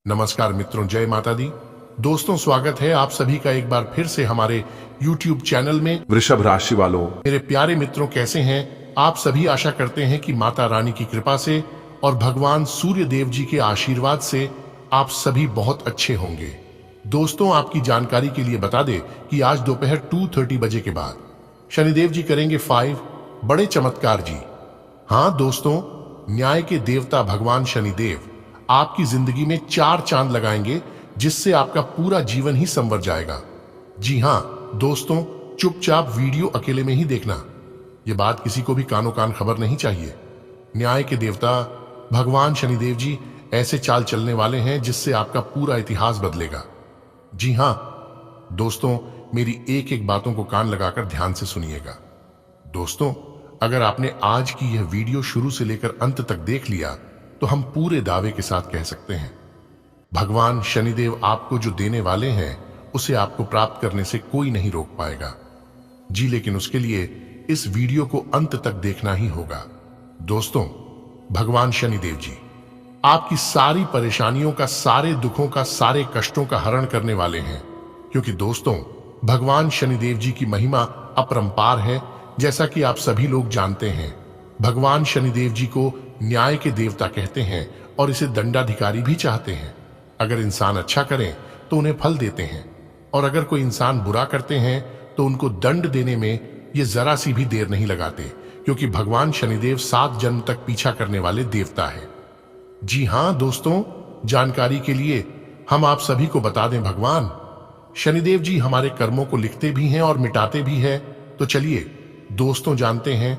नमस्कार मित्रों, जय माता दी। दोस्तों, स्वागत है आप सभी का एक बार फिर से हमारे YouTube चैनल में। वृषभ राशि वालों, मेरे प्यारे मित्रों, कैसे हैं आप सभी? आशा करते हैं कि माता रानी की कृपा से और भगवान सूर्य देव जी के आशीर्वाद से आप सभी बहुत अच्छे होंगे। दोस्तों, आपकी जानकारी के लिए बता दें कि आज दोपहर 2:30 बजे के बाद शनिदेव जी करेंगे 5 बड़े चमत्कार जी। हाँ दोस्तों, न्याय के देवता भगवान शनिदेव आपकी जिंदगी में 4 चांद लगाएंगे, जिससे आपका पूरा जीवन ही संवर जाएगा। जी हाँ दोस्तों, चुपचाप वीडियो अकेले में ही देखना। ये बात किसी को भी कानो कान खबर नहीं चाहिए। न्याय के देवता भगवान शनिदेव जी ऐसे चाल चलने वाले हैं जिससे आपका पूरा इतिहास बदलेगा। जी हाँ दोस्तों, मेरी एक एक बातों को कान लगाकर ध्यान से सुनिएगा। दोस्तों, अगर आपने आज की यह वीडियो शुरू से लेकर अंत तक देख लिया तो हम पूरे दावे के साथ कह सकते हैं भगवान शनिदेव आपको जो देने वाले हैं उसे आपको प्राप्त करने से कोई नहीं रोक पाएगा जी। लेकिन उसके लिए इस वीडियो को अंत तक देखना ही होगा। दोस्तों, भगवान शनिदेव जी आपकी सारी परेशानियों का, सारे दुखों का, सारे कष्टों का हरण करने वाले हैं, क्योंकि दोस्तों भगवान शनिदेव जी की महिमा अपरंपार है। जैसा कि आप सभी लोग जानते हैं, भगवान शनिदेव जी को न्याय के देवता कहते हैं और इसे दंडाधिकारी भी चाहते हैं। अगर इंसान अच्छा करें तो उन्हें फल देते हैं, और अगर कोई इंसान बुरा करते हैं तो उनको दंड देने में ये जरा सी भी देर नहीं लगाते, क्योंकि भगवान शनिदेव 7 जन्म तक पीछा करने वाले देवता है। जी हाँ दोस्तों, जानकारी के लिए हम आप सभी को बता दें, भगवान शनिदेव जी हमारे कर्मों को लिखते भी हैं और मिटाते भी हैं। तो चलिए दोस्तों, जानते हैं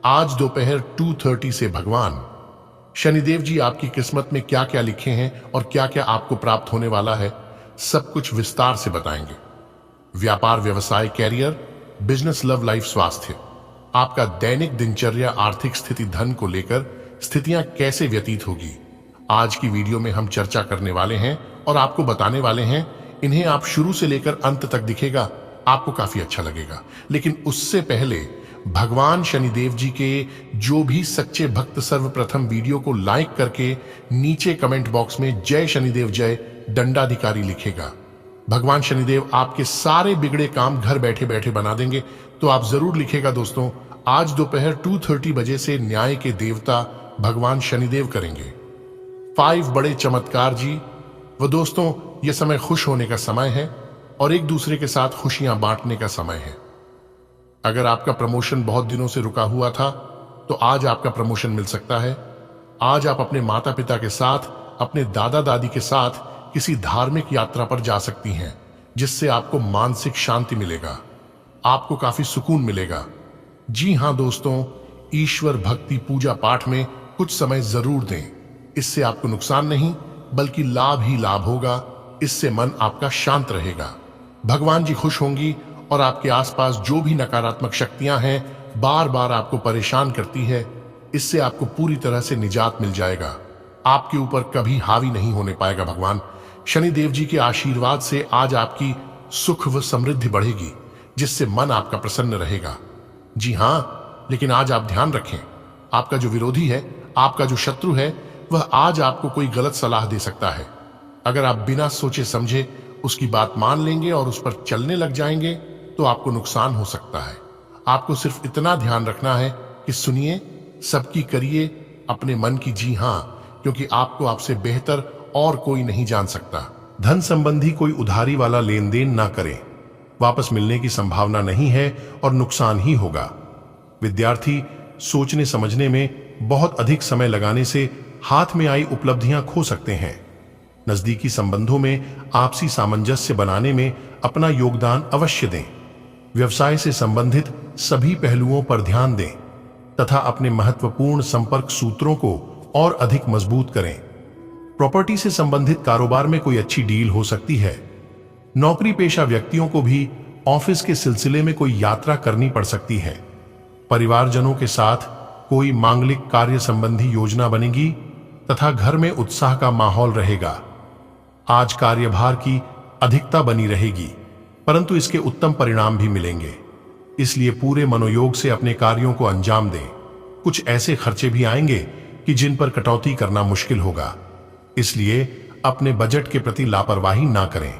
आज दोपहर 2:30 से भगवान शनिदेव जी आपकी किस्मत में क्या क्या लिखे हैं और क्या क्या आपको प्राप्त होने वाला है, सब कुछ विस्तार से बताएंगे। व्यापार, व्यवसाय, कैरियर, बिजनेस, लव लाइफ, स्वास्थ्य, आपका दैनिक दिनचर्या, आर्थिक स्थिति, धन को लेकर स्थितियां कैसे व्यतीत होगी, आज की वीडियो में हम चर्चा करने वाले हैं और आपको बताने वाले हैं। इन्हें आप शुरू से लेकर अंत तक दिखेगा, आपको काफी अच्छा लगेगा। लेकिन उससे पहले भगवान शनिदेव जी के जो भी सच्चे भक्त सर्वप्रथम वीडियो को लाइक करके नीचे कमेंट बॉक्स में जय शनिदेव जय दंडाधिकारी लिखेगा, भगवान शनिदेव आपके सारे बिगड़े काम घर बैठे बैठे बना देंगे। तो आप जरूर लिखेगा दोस्तों, आज दोपहर 2:30 बजे से न्याय के देवता भगवान शनिदेव करेंगे 5 बड़े चमत्कार जी। वो दोस्तों, यह समय खुश होने का समय है और एक दूसरे के साथ खुशियां बांटने का समय है। अगर आपका प्रमोशन बहुत दिनों से रुका हुआ था तो आज आपका प्रमोशन मिल सकता है। आज आप अपने माता पिता के साथ, अपने दादा दादी के साथ किसी धार्मिक यात्रा पर जा सकती हैं, जिससे आपको मानसिक शांति मिलेगा, आपको काफी सुकून मिलेगा। जी हां दोस्तों, ईश्वर भक्ति, पूजा पाठ में कुछ समय जरूर दें। इससे आपको नुकसान नहीं बल्कि लाभ ही लाभ होगा। इससे मन आपका शांत रहेगा, भगवान जी खुश होंगी और आपके आसपास जो भी नकारात्मक शक्तियां हैं बार बार आपको परेशान करती है, इससे आपको पूरी तरह से निजात मिल जाएगा। आपके ऊपर कभी हावी नहीं होने पाएगा। भगवान शनिदेव जी के आशीर्वाद से आज आपकी सुख व समृद्धि बढ़ेगी, जिससे मन आपका प्रसन्न रहेगा। जी हाँ, लेकिन आज आप ध्यान रखें, आपका जो विरोधी है, आपका जो शत्रु है, वह आज आपको कोई गलत सलाह दे सकता है। अगर आप बिना सोचे समझे उसकी बात मान लेंगे और उस पर चलने लग जाएंगे तो आपको नुकसान हो सकता है। आपको सिर्फ इतना ध्यान रखना है कि सुनिए, सबकी करिए अपने मन की। जी हाँ, क्योंकि आपको आपसे बेहतर और कोई नहीं जान सकता। धन संबंधी कोई उधारी वाला लेन देन ना करें, वापस मिलने की संभावना नहीं है और नुकसान ही होगा। विद्यार्थी सोचने समझने में बहुत अधिक समय लगाने से हाथ में आई उपलब्धियां खो सकते हैं। नजदीकी संबंधों में आपसी सामंजस्य बनाने में अपना योगदान अवश्य दें। व्यवसाय से संबंधित सभी पहलुओं पर ध्यान दें तथा अपने महत्वपूर्ण संपर्क सूत्रों को और अधिक मजबूत करें। प्रॉपर्टी से संबंधित कारोबार में कोई अच्छी डील हो सकती है। नौकरी पेशा व्यक्तियों को भी ऑफिस के सिलसिले में कोई यात्रा करनी पड़ सकती है। परिवारजनों के साथ कोई मांगलिक कार्य संबंधी योजना बनेगी तथा घर में उत्साह का माहौल रहेगा। आज कार्यभार की अधिकता बनी रहेगी, परंतु इसके उत्तम परिणाम भी मिलेंगे, इसलिए पूरे मनोयोग से अपने कार्यों को अंजाम दें। कुछ ऐसे खर्चे भी आएंगे कि जिन पर कटौती करना मुश्किल होगा, इसलिए अपने बजट के प्रति लापरवाही ना करें।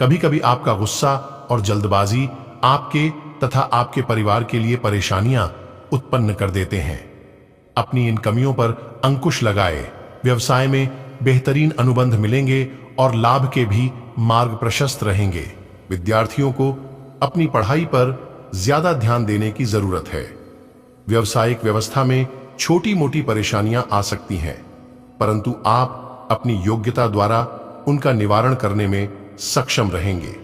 कभी कभी आपका गुस्सा और जल्दबाजी आपके तथा आपके परिवार के लिए परेशानियां उत्पन्न कर देते हैं। अपनी इन कमियों पर अंकुश लगाए। व्यवसाय में बेहतरीन अनुबंध मिलेंगे और लाभ के भी मार्ग प्रशस्त रहेंगे। विद्यार्थियों को अपनी पढ़ाई पर ज्यादा ध्यान देने की जरूरत है। व्यवसायिक व्यवस्था में छोटी मोटी परेशानियां आ सकती हैं, परंतु आप अपनी योग्यता द्वारा उनका निवारण करने में सक्षम रहेंगे।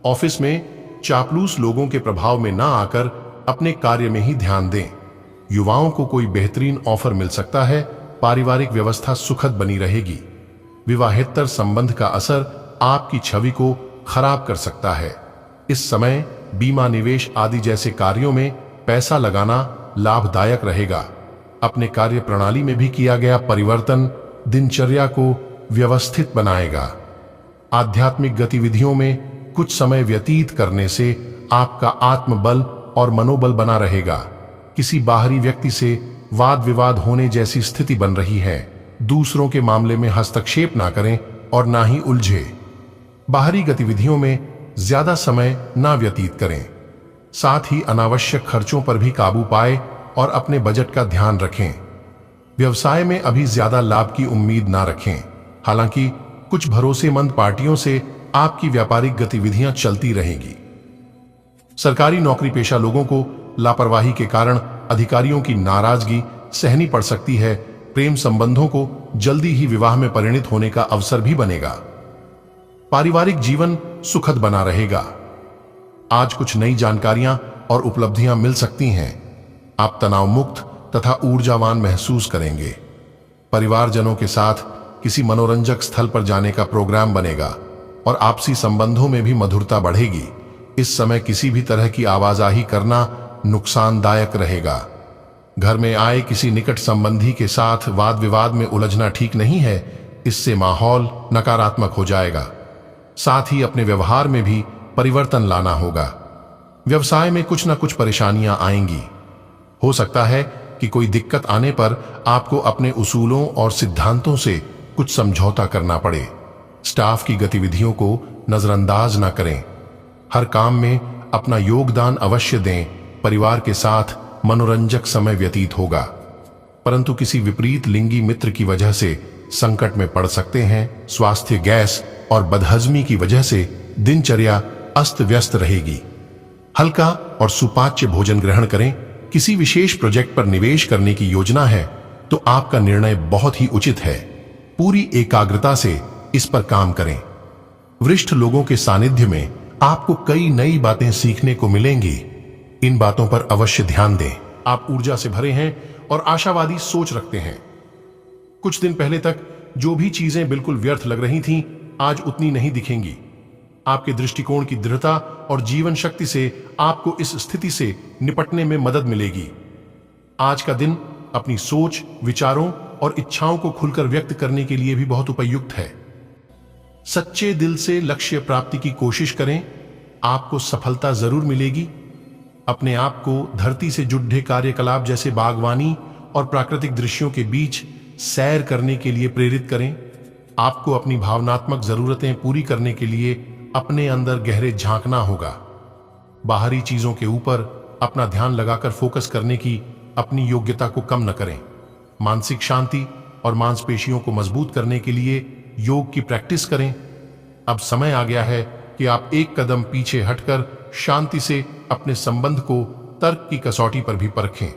ऑफिस में चापलूस लोगों के प्रभाव में ना आकर अपने कार्य में ही ध्यान दें। युवाओं को कोई बेहतरीन ऑफर मिल सकता है। पारिवारिक व्यवस्था सुखद बनी रहेगी। विवाहेतर संबंध का असर आपकी छवि को खराब कर सकता है। इस समय बीमा, निवेश आदि जैसे कार्यों में पैसा लगाना लाभदायक रहेगा। अपने कार्य प्रणाली में भी किया गया परिवर्तन दिनचर्या को व्यवस्थित बनाएगा। आध्यात्मिक गतिविधियों में कुछ समय व्यतीत करने से आपका आत्मबल और मनोबल बना रहेगा। किसी बाहरी व्यक्ति से वाद विवाद होने जैसी स्थिति बन रही है। दूसरों के मामले में हस्तक्षेप ना करें और ना ही उलझे। बाहरी गतिविधियों में ज्यादा समय ना व्यतीत करें। साथ ही अनावश्यक खर्चों पर भी काबू पाए और अपने बजट का ध्यान रखें। व्यवसाय में अभी ज्यादा लाभ की उम्मीद ना रखें। हालांकि कुछ भरोसेमंद पार्टियों से आपकी व्यापारिक गतिविधियां चलती रहेंगी। सरकारी नौकरी पेशा लोगों को लापरवाही के कारण अधिकारियों की नाराजगी सहनी पड़ सकती है। प्रेम संबंधों को जल्दी ही विवाह में परिणित होने का अवसर भी बनेगा। पारिवारिक जीवन सुखद बना रहेगा। आज कुछ नई जानकारियां और उपलब्धियां मिल सकती हैं। आप तनाव मुक्त तथा ऊर्जावान महसूस करेंगे। परिवारजनों के साथ किसी मनोरंजक स्थल पर जाने का प्रोग्राम बनेगा और आपसी संबंधों में भी मधुरता बढ़ेगी। इस समय किसी भी तरह की आवाजाही करना नुकसानदायक रहेगा। घर में आए किसी निकट संबंधी के साथ वाद विवाद में उलझना ठीक नहीं है। इससे माहौल नकारात्मक हो जाएगा। साथ ही अपने व्यवहार में भी परिवर्तन लाना होगा। व्यवसाय में कुछ न कुछ परेशानियां आएंगी। हो सकता है कि कोई दिक्कत आने पर आपको अपने उसूलों और सिद्धांतों से कुछ समझौता करना पड़े। स्टाफ की गतिविधियों को नजरअंदाज न करें। हर काम में अपना योगदान अवश्य दें। परिवार के साथ मनोरंजक समय व्यतीत होगा, परंतु किसी विपरीत लिंगी मित्र की वजह से संकट में पड़ सकते हैं। स्वास्थ्य, गैस और बदहजमी की वजह से दिनचर्या अस्त व्यस्त रहेगी। हल्का और सुपाच्य भोजन ग्रहण करें। किसी विशेष प्रोजेक्ट पर निवेश करने की योजना है तो आपका निर्णय बहुत ही उचित है। पूरी एकाग्रता से इस पर काम करें। वरिष्ठ लोगों के सानिध्य में आपको कई नई बातें सीखने को मिलेंगी। इन बातों पर अवश्य ध्यान दें। आप ऊर्जा से भरे हैं और आशावादी सोच रखते हैं। कुछ दिन पहले तक जो भी चीजें बिल्कुल व्यर्थ लग रही थीं, आज उतनी नहीं दिखेंगी। आपके दृष्टिकोण की दृढ़ता और जीवन शक्ति से आपको इस स्थिति से निपटने में मदद मिलेगी। आज का दिन अपनी सोच, विचारों और इच्छाओं को खुलकर व्यक्त करने के लिए भी बहुत उपयुक्त है। सच्चे दिल से लक्ष्य प्राप्ति की कोशिश करें। आपको सफलता जरूर मिलेगी। अपने आप को धरती से जुड़े कार्यकलाप जैसे बागवानी और प्राकृतिक दृश्यों के बीच सैर करने के लिए प्रेरित करें। आपको अपनी भावनात्मक जरूरतें पूरी करने के लिए अपने अंदर गहरे झांकना होगा। बाहरी चीजों के ऊपर अपना ध्यान लगाकर फोकस करने की अपनी योग्यता को कम न करें। मानसिक शांति और मांसपेशियों को मजबूत करने के लिए योग की प्रैक्टिस करें। अब समय आ गया है कि आप एक कदम पीछे हटकर शांति से अपने संबंध को तर्क की कसौटी पर भी परखें।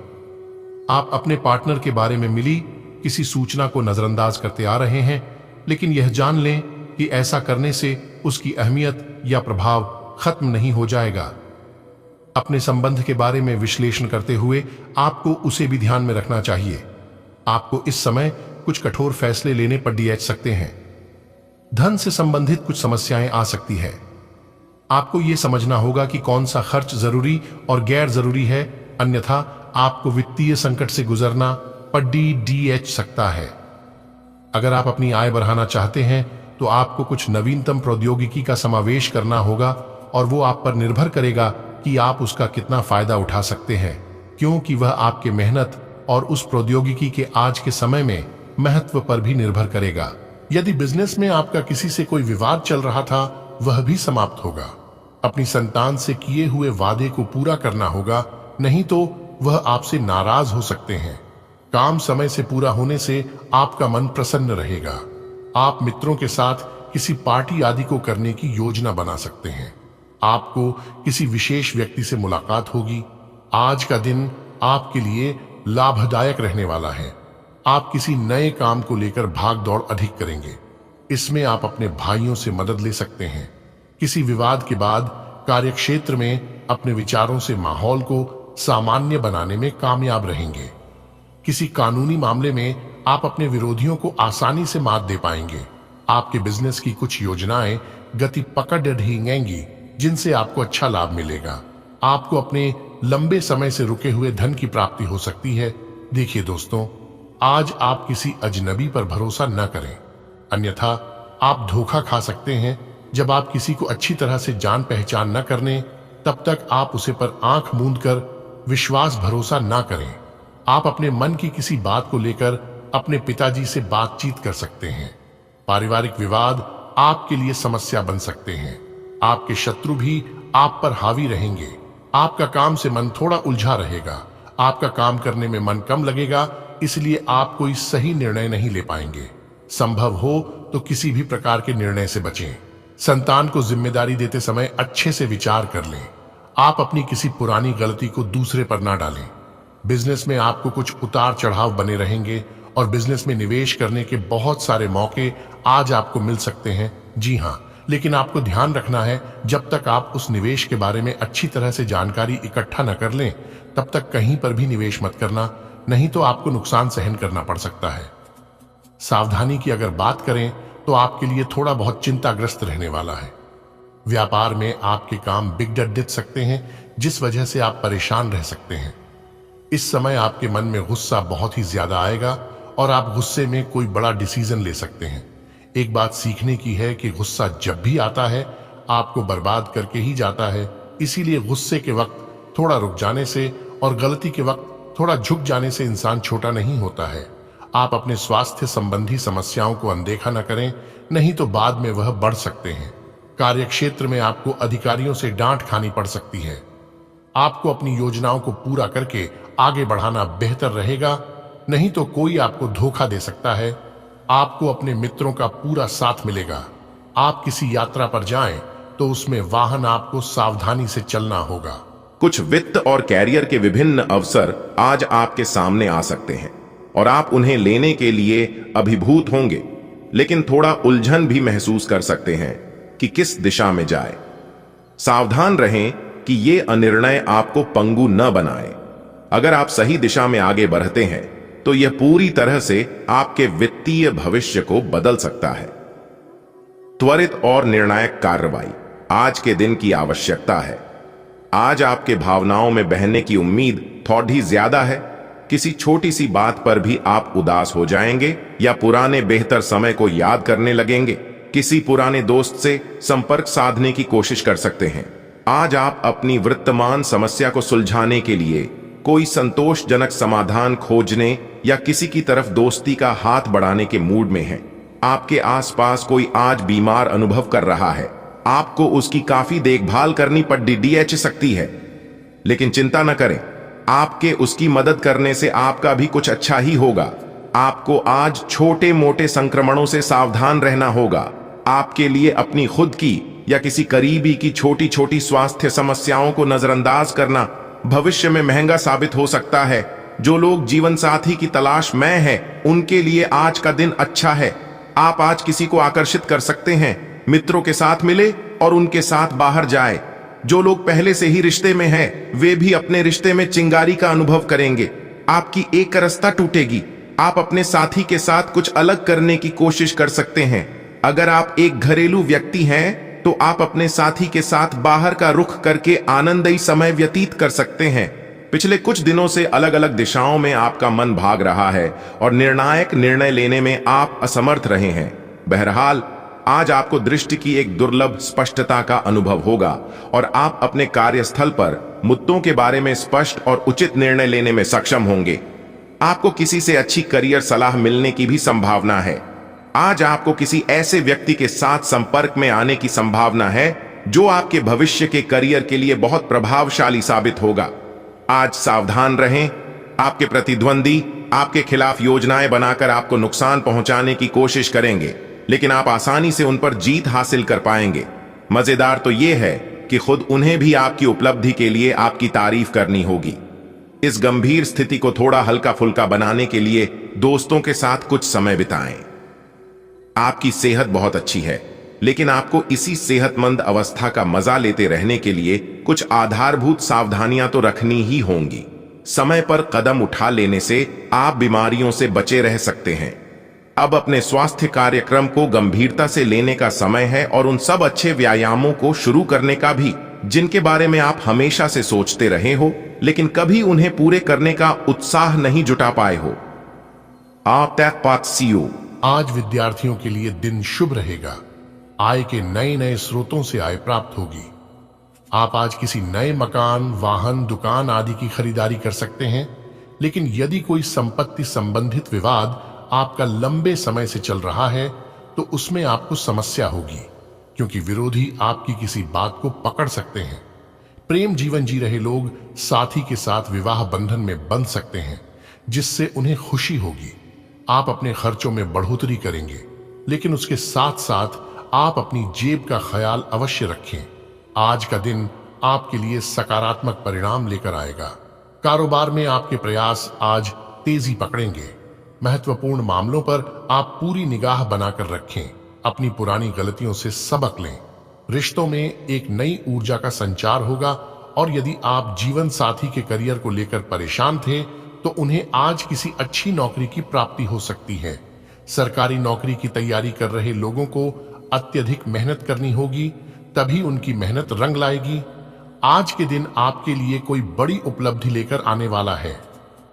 आप अपने पार्टनर के बारे में मिली किसी सूचना को नजरअंदाज करते आ रहे हैं, लेकिन यह जान लें कि ऐसा करने से उसकी अहमियत या प्रभाव खत्म नहीं हो जाएगा। अपने संबंध के बारे में विश्लेषण करते हुए आपको उसे भी ध्यान में रखना चाहिए। आपको इस समय कुछ कठोर फैसले लेने पर डीएच सकते हैं। धन से संबंधित कुछ समस्याएं आ सकती है। आपको यह समझना होगा कि कौन सा खर्च जरूरी और गैर जरूरी है, अन्यथा आपको वित्तीय संकट से गुजरना पर डीएच सकता है। अगर आप अपनी आय बढ़ाना चाहते हैं तो आपको कुछ नवीनतम प्रौद्योगिकी का समावेश करना होगा और वो आप पर निर्भर करेगा कि आप उसका कितना फायदा उठा सकते हैं, क्योंकि वह आपके मेहनत और उस प्रौद्योगिकी के आज के समय में महत्व पर भी निर्भर करेगा। यदि बिजनेस में आपका किसी से कोई विवाद चल रहा था, वह भी समाप्त होगा। अपनी संतान से किए हुए वादे को पूरा करना होगा, नहीं तो वह आपसे नाराज हो सकते हैं। काम समय से पूरा होने से आपका मन प्रसन्न रहेगा। आप मित्रों के साथ किसी पार्टी आदि को करने की योजना बना सकते हैं। आपको किसी विशेष व्यक्ति से मुलाकात होगी। आज का दिन आपके लिए लाभदायक रहने वाला है। आप किसी नए काम को लेकर भाग दौड़ अधिक करेंगे। इसमें आप अपने भाइयों से मदद ले सकते हैं। किसी विवाद के बाद कार्यक्षेत्र में अपने विचारों से माहौल को सामान्य बनाने में कामयाब रहेंगे। किसी कानूनी मामले में आप अपने विरोधियों को आसानी से मात दे पाएंगे। आपके बिजनेस की कुछ योजनाएं गति पकड़ ढींगेंगी, जिनसे आपको अच्छा लाभ मिलेगा। आपको अपने लंबे समय से रुके हुए धन की प्राप्ति हो सकती है। देखिए दोस्तों, आज आप किसी अजनबी पर भरोसा न करें, अन्यथा आप धोखा खा सकते हैं। जब आप किसी को अच्छी तरह से जान पहचान न करने, तब तक आप उसे पर आंख मूंद कर विश्वास भरोसा न करें। आप अपने मन की किसी बात को लेकर अपने पिताजी से बातचीत कर सकते हैं। पारिवारिक विवाद आपके लिए समस्या बन सकते हैं। आपके शत्रु भी आप पर हावी रहेंगे। आपका काम से मन थोड़ा उलझा रहेगा। आपका काम करने में मन कम लगेगा, इसलिए आप कोई सही निर्णय नहीं ले पाएंगे। संभव हो तो किसी भी प्रकार के निर्णय से बचें। संतान को जिम्मेदारी देते समय अच्छे से विचार कर लें। आप अपनी किसी पुरानी गलती को दूसरे पर ना डालें। बिजनेस में आपको कुछ उतार चढ़ाव बने रहेंगे और बिजनेस में निवेश करने के बहुत सारे मौके आज आपको मिल सकते हैं। जी हाँ, लेकिन आपको ध्यान रखना है, जब तक आप उस निवेश के बारे में अच्छी तरह से जानकारी इकट्ठा न कर लें, तब तक कहीं पर भी निवेश मत करना, नहीं तो आपको नुकसान सहन करना पड़ सकता है। सावधानी की अगर बात करें तो आपके लिए थोड़ा बहुत चिंताग्रस्त रहने वाला है। व्यापार में आपके काम बिगड़ दिख सकते हैं, जिस वजह से आप परेशान रह सकते हैं। इस समय आपके मन में गुस्सा बहुत ही ज्यादा आएगा और आप गुस्से में कोई बड़ा डिसीजन ले सकते हैं। एक बात सीखने की है कि गुस्सा जब भी आता है, आपको बर्बाद करके ही जाता है। इसीलिए गुस्से के वक्त थोड़ा रुक जाने से और गलती के वक्त थोड़ा झुक जाने से इंसान छोटा नहीं होता है। आप अपने स्वास्थ्य संबंधी समस्याओं को अनदेखा न करें, नहीं तो बाद में वह बढ़ सकते हैं। कार्यक्षेत्र में आपको अधिकारियों से डांट खानी पड़ सकती है। आपको अपनी योजनाओं को पूरा करके आगे बढ़ाना बेहतर रहेगा, नहीं तो कोई आपको धोखा दे सकता है। आपको अपने मित्रों का पूरा साथ मिलेगा। आप किसी यात्रा पर जाएं तो उसमें वाहन आपको सावधानी से चलना होगा। कुछ वित्त और कैरियर के विभिन्न अवसर आज आपके सामने आ सकते हैं और आप उन्हें लेने के लिए अभिभूत होंगे, लेकिन थोड़ा उलझन भी महसूस कर सकते हैं कि किस दिशा में जाए। सावधान रहें कि ये अनिर्णय आपको पंगु न बनाए। अगर आप सही दिशा में आगे बढ़ते हैं तो यह पूरी तरह से आपके वित्तीय भविष्य को बदल सकता है। त्वरित और निर्णायक कार्रवाई आज के दिन की आवश्यकता है। आज आपके भावनाओं में बहने की उम्मीद थोड़ी ज्यादा है। किसी छोटी सी बात पर भी आप उदास हो जाएंगे या पुराने बेहतर समय को याद करने लगेंगे। किसी पुराने दोस्त से संपर्क साधने की कोशिश कर सकते हैं। आज आप अपनी वर्तमान समस्या को सुलझाने के लिए कोई संतोषजनक समाधान खोजने या किसी की तरफ दोस्ती का हाथ बढ़ाने के मूड में हैं। आपके आसपास कोई आज बीमार अनुभव कर रहा है। आपको उसकी काफी देखभाल करनी पड़ सकती है, लेकिन चिंता न करें, आपके उसकी मदद करने से आपका भी कुछ अच्छा ही होगा। आपको आज छोटे मोटे संक्रमणों से सावधान रहना होगा। आपके लिए अपनी खुद की या किसी करीबी की छोटी छोटी स्वास्थ्य समस्याओं को नजरअंदाज करना भविष्य में महंगा साबित हो सकता है। जो लोग जीवन साथी की तलाश में हैं, उनके लिए आज का दिन अच्छा है। आप आज किसी को आकर्षित कर सकते हैं। मित्रों के साथ मिले और उनके साथ बाहर जाए। जो लोग पहले से ही रिश्ते में हैं, वे भी अपने रिश्ते में चिंगारी का अनुभव करेंगे। आपकी एक रस्ता टूटेगी। आप अपने साथी के साथ कुछ अलग करने की कोशिश कर सकते हैं। अगर आप एक घरेलू व्यक्ति हैं, तो आप अपने साथी के साथ बाहर का रुख करके आनंददायी समय व्यतीत कर सकते हैं। पिछले कुछ दिनों से अलग अलग दिशाओं में आपका मन भाग रहा है और निर्णायक निर्णय लेने में आप असमर्थ रहे हैं। बहरहाल, आज आपको दृष्टि की एक दुर्लभ स्पष्टता का अनुभव होगा और आप अपने कार्यस्थल पर मुद्दों के बारे में स्पष्ट और उचित निर्णय लेने में सक्षम होंगे। आपको किसी से अच्छी करियर सलाह मिलने की भी संभावना है। आज आपको किसी ऐसे व्यक्ति के साथ संपर्क में आने की संभावना है जो आपके भविष्य के करियर के लिए बहुत प्रभावशाली साबित होगा। आज सावधान रहें। आपके प्रतिद्वंदी आपके खिलाफ योजनाएं बनाकर आपको नुकसान पहुंचाने की कोशिश करेंगे, लेकिन आप आसानी से उन पर जीत हासिल कर पाएंगे। मजेदार तो यह है कि खुद उन्हें भी आपकी उपलब्धि के लिए आपकी तारीफ करनी होगी। इस गंभीर स्थिति को थोड़ा हल्का फुल्का बनाने के लिए दोस्तों के साथ कुछ समय बिताएं। आपकी सेहत बहुत अच्छी है, लेकिन आपको इसी सेहतमंद अवस्था का मजा लेते रहने के लिए कुछ आधारभूत सावधानियां तो रखनी ही होंगी। समय पर कदम उठा लेने से आप बीमारियों से बचे रह सकते हैं। अब अपने स्वास्थ्य कार्यक्रम को गंभीरता से लेने का समय है और उन सब अच्छे व्यायामों को शुरू करने का भी जिनके बारे में आप हमेशा से सोचते रहे हो, लेकिन कभी उन्हें पूरे करने का उत्साह नहीं जुटा पाए हो। आप तक पाक सीओ। आज विद्यार्थियों के लिए दिन शुभ रहेगा। आय के नए नए स्रोतों से आय प्राप्त होगी। आप आज किसी नए मकान, वाहन, दुकान आदि की खरीदारी कर सकते हैं, लेकिन यदि कोई संपत्ति संबंधित विवाद आपका लंबे समय से चल रहा है तो उसमें आपको समस्या होगी, क्योंकि विरोधी आपकी किसी बात को पकड़ सकते हैं। प्रेम जीवन जी रहे लोग साथी के साथ विवाह बंधन में बंध सकते हैं, जिससे उन्हें खुशी होगी। आप अपने खर्चों में बढ़ोतरी करेंगे, लेकिन उसके साथ साथ आप अपनी जेब का ख्याल अवश्य रखें। आज का दिन आपके लिए सकारात्मक परिणाम लेकर आएगा। कारोबार में आपके प्रयास आज तेजी पकड़ेंगे। महत्वपूर्ण मामलों पर आप पूरी निगाह बनाकर रखें। अपनी पुरानी गलतियों से सबक लें। रिश्तों में एक नई ऊर्जा का संचार होगा, और यदि आप जीवन साथी के करियर को लेकर परेशान थे तो उन्हें आज किसी अच्छी नौकरी की प्राप्ति हो सकती है। सरकारी नौकरी की तैयारी कर रहे लोगों को अत्यधिक मेहनत करनी होगी, तभी उनकी मेहनत रंग लाएगी। आज के दिन आपके लिए कोई बड़ी उपलब्धि लेकर आने वाला है।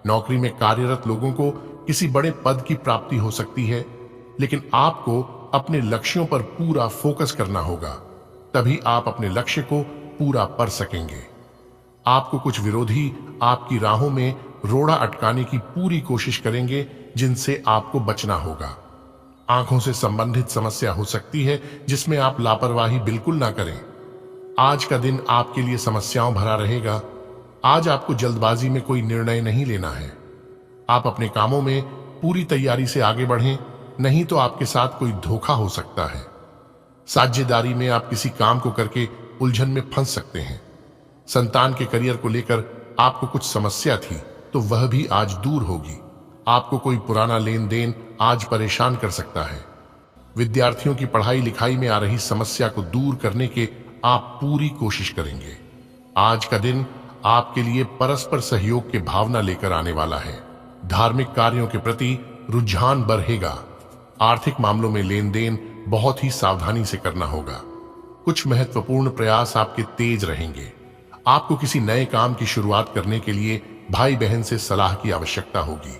नौकरी में कार्यरत लोगों को किसी बड़े पद की प्राप्ति हो सकती है, लेकिन आपको अपने लक्ष्यों पर पूरा फोकस करना होगा, तभी आप अपने लक्ष्य को पूरा कर सकेंगे। आपको कुछ विरोधी आपकी राहों में रोड़ा अटकाने की पूरी कोशिश करेंगे, जिनसे आपको बचना होगा। आंखों से संबंधित समस्या हो सकती है, जिसमें आप लापरवाही बिल्कुल ना करें। आज का दिन आपके लिए समस्याओं भरा रहेगा। आज आपको जल्दबाजी में कोई निर्णय नहीं लेना है। आप अपने कामों में पूरी तैयारी से आगे बढ़ें, नहीं तो आपके साथ कोई धोखा हो सकता है। साझेदारी में आप किसी काम को करके उलझन में फंस सकते हैं। संतान के करियर को लेकर आपको कुछ समस्या थी, तो वह भी आज दूर होगी। आपको कोई पुराना लेन देन आज परेशान कर सकता है। विद्यार्थियों की पढ़ाई लिखाई में आ रही समस्या को दूर करने के आप पूरी कोशिश करेंगे। आज का दिन आपके लिए परस्पर सहयोग की भावना लेकर आने वाला है। धार्मिक कार्यों के प्रति रुझान बढ़ेगा। आर्थिक मामलों में लेन देन बहुत ही सावधानी से करना होगा। कुछ महत्वपूर्ण प्रयास आपके तेज रहेंगे। आपको किसी नए काम की शुरुआत करने के लिए भाई बहन से सलाह की आवश्यकता होगी।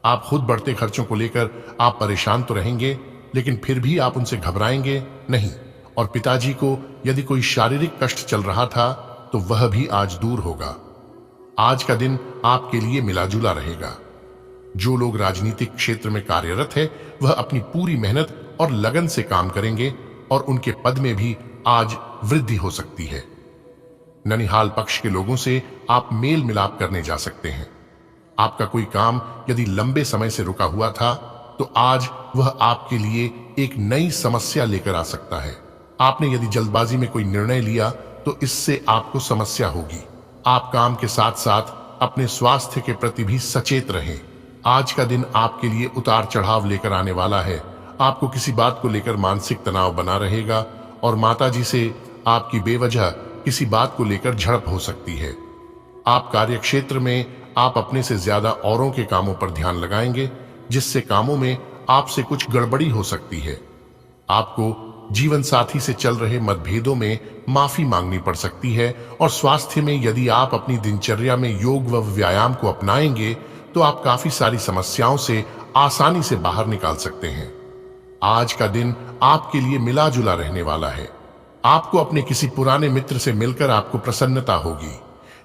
आप खुद बढ़ते खर्चों को लेकर आप परेशान तो रहेंगे, लेकिन फिर भी आप उनसे घबराएंगे नहीं। और पिताजी को यदि कोई शारीरिक कष्ट चल रहा था तो वह भी आज दूर होगा। आज का दिन आपके लिए मिलाजुला रहेगा। जो लोग राजनीतिक क्षेत्र में कार्यरत है, वह अपनी पूरी मेहनत और लगन से काम करेंगे और उनके पद में भी आज वृद्धि हो सकती है। ननिहाल पक्ष के लोगों से आप मेल मिलाप करने जा सकते हैं। आपका कोई काम यदि लंबे समय से रुका हुआ था तो आज वह आपके लिए एक नई समस्या लेकर आ सकता है। आपने यदि जल्दबाजी में कोई निर्णय लिया तो इससे आपको समस्या होगी। आप काम के साथ साथ अपने स्वास्थ्य के प्रति भी सचेत रहें। आज का दिन आपके लिए उतार चढ़ाव लेकर आने वाला है। आपको किसी बात को लेकर मानसिक तनाव बना रहेगा और माताजी से आपकी बेवजह किसी बात को लेकर झड़प हो सकती है। आप कार्यक्षेत्र में आप अपने से ज्यादा औरों के कामों पर ध्यान लगाएंगे, जिससे कामों में आपसे कुछ गड़बड़ी हो सकती है। आपको जीवन साथी से चल रहे मतभेदों में माफी मांगनी पड़ सकती है और स्वास्थ्य में यदि आप अपनी दिनचर्या में योग व व्यायाम को अपनाएंगे तो आप काफी सारी समस्याओं से आसानी से बाहर निकाल सकते हैं। आज का दिन आपके लिए मिला जुला रहने वाला है। आपको अपने किसी पुराने मित्र से मिलकर आपको प्रसन्नता होगी,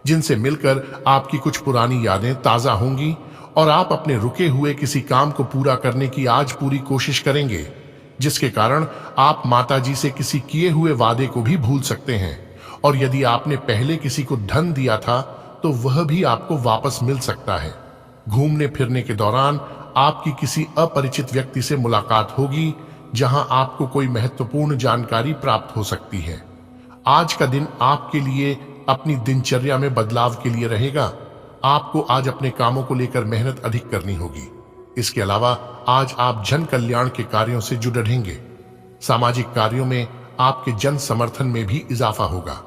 जिनसे मिलकर आपकी कुछ पुरानी यादें ताजा होंगी और आप अपने रुके हुए किसी काम को पूरा करने की आज पूरी कोशिश करेंगे, जिसके कारण आप माताजी से किसी किए हुए वादे को भी भूल सकते हैं। और यदि आपने पहले किसी को धन दिया था तो वह भी आपको वापस मिल सकता है। घूमने फिरने के दौरान आपकी किसी अपरिचित व्यक्ति से मुलाकात होगी, जहां आपको कोई महत्वपूर्ण जानकारी प्राप्त हो सकती है। आज का दिन आपके लिए अपनी दिनचर्या में बदलाव के लिए रहेगा। आपको आज अपने कामों को लेकर मेहनत अधिक करनी होगी। इसके अलावा आज आप जन कल्याण के कार्यों से जुड़ रहेंगे। सामाजिक कार्यों में आपके जन समर्थन में भी इजाफा होगा।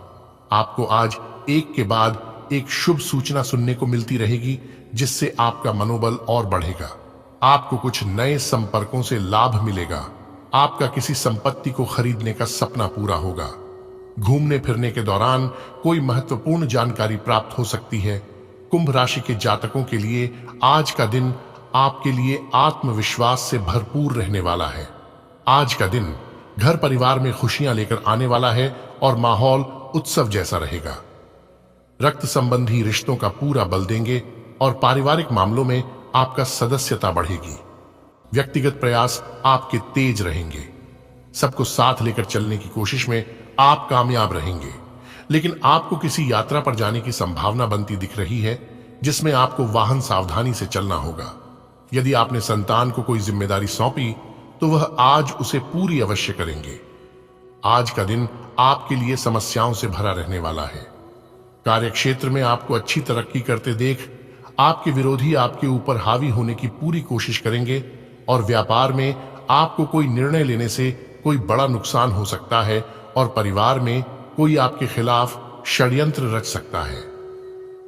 आपको आज एक के बाद एक शुभ सूचना सुनने को मिलती रहेगी, जिससे आपका मनोबल और बढ़ेगा। आपको कुछ नए संपर्कों से लाभ मिलेगा। आपका किसी संपत्ति को खरीदने का सपना पूरा होगा। घूमने फिरने के दौरान कोई महत्वपूर्ण जानकारी प्राप्त हो सकती है। कुंभ राशि के जातकों के लिए आज का दिन आपके लिए आत्मविश्वास से भरपूर रहने वाला है। आज का दिन घर परिवार में खुशियां लेकर आने वाला है और माहौल उत्सव जैसा रहेगा। रक्त संबंधी रिश्तों का पूरा बल देंगे और पारिवारिक मामलों में आपका सदस्यता बढ़ेगी। व्यक्तिगत प्रयास आपके तेज रहेंगे। सबको साथ लेकर चलने की कोशिश में आप कामयाब रहेंगे, लेकिन आपको किसी यात्रा पर जाने की संभावना बनती दिख रही है, जिसमें आपको वाहन सावधानी से चलना होगा। यदि आपने संतान को कोई जिम्मेदारी सौंपी तो वह आज उसे पूरी अवश्य करेंगे। आज का दिन आपके लिए समस्याओं से भरा रहने वाला है। कार्यक्षेत्र में आपको अच्छी तरक्की करते देख आपके विरोधी आपके ऊपर हावी होने की पूरी कोशिश करेंगे और व्यापार में आपको कोई निर्णय लेने से कोई बड़ा नुकसान हो सकता है और परिवार में कोई आपके खिलाफ षड्यंत्र रच सकता है।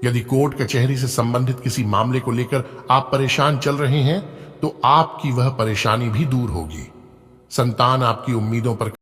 यदि कोर्ट कचहरी से संबंधित किसी मामले को लेकर आप परेशान चल रहे हैं तो आपकी वह परेशानी भी दूर होगी। संतान आपकी उम्मीदों पर